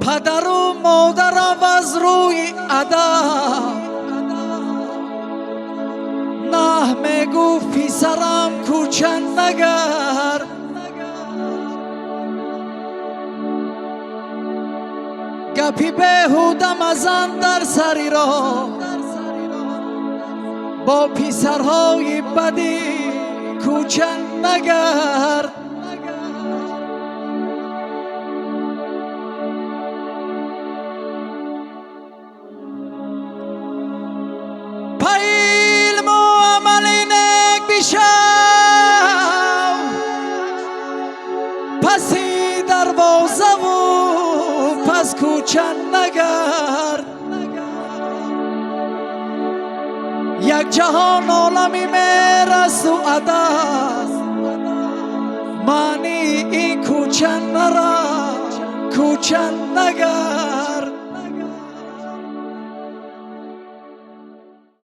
پدر و مادرم از روی ادب نه میگو پسرم کوچن نگر. گپی بیهوده مزن در سری را با پسرهای بدی کوچن نگر. پیل معاملی نک بیشم پسی دروازه و پس کوچن نگر. یک جهان عالمی میرست و عدد معنی این کوچن نرا کوچن نگر.